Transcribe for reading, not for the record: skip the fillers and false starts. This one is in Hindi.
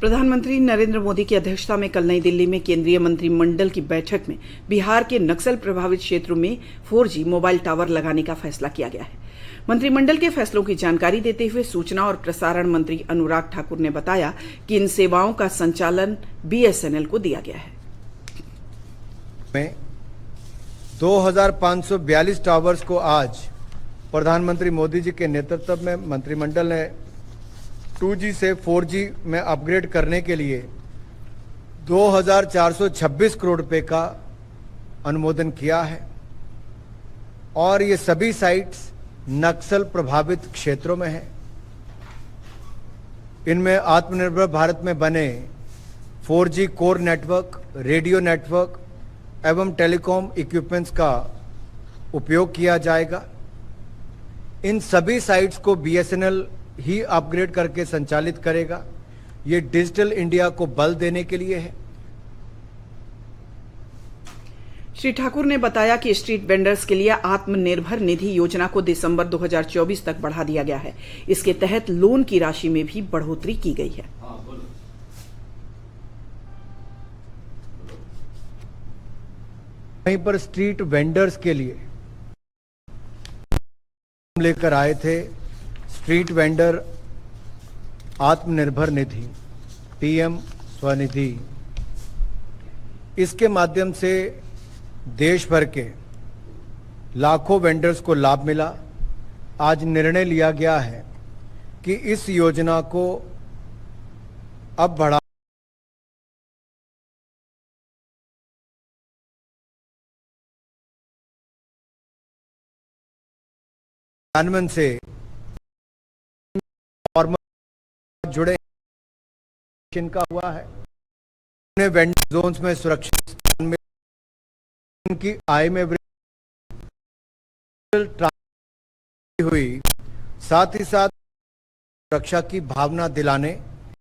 प्रधानमंत्री नरेंद्र मोदी की अध्यक्षता में कल नई दिल्ली में केंद्रीय मंत्रिमंडल की बैठक में बिहार के नक्सल प्रभावित क्षेत्रों में 4G मोबाइल टावर लगाने का फैसला किया गया है। मंत्रिमंडल के फैसलों की जानकारी देते हुए सूचना और प्रसारण मंत्री अनुराग ठाकुर ने बताया कि इन सेवाओं का संचालन BSNL को दिया गया है। 2542 टावर्स को आज प्रधानमंत्री मोदी जी के नेतृत्व में मंत्रिमंडल ने 2G से 4G में अपग्रेड करने के लिए 2426 करोड़ रुपए का अनुमोदन किया है और ये सभी साइट्स नक्सल प्रभावित क्षेत्रों में है। इनमें आत्मनिर्भर भारत में बने 4G core network, radio network एवं टेलीकॉम इक्विपमेंट्स का उपयोग किया जाएगा। इन सभी साइट्स को BSNL ही अपग्रेड करके संचालित करेगा। ये डिजिटल इंडिया को बल देने के लिए है। श्री ठाकुर ने बताया कि स्ट्रीट वेंडर्स के लिए आत्मनिर्भर निधि योजना को दिसंबर 2024 तक बढ़ा दिया गया है। इसके तहत लोन की राशि में भी बढ़ोतरी की गई है। वहीं पर स्ट्रीट वेंडर्स के लिए लेकर आए थे street vendor Atmanirbhar Nidhi, PM Svanidhi. इसके माध्यम से देश भर के लाखों वेंडर्स को लाभ मिला। आज निर्णय लिया गया है कि इस योजना को अब बढ़ा से जुड़े का हुआ है। उन्हें वेंडर जोन्स में सुरक्षित स्थान में उनकी आय में वृद्धि हुई, साथ ही साथ सुरक्षा की भावना दिलाने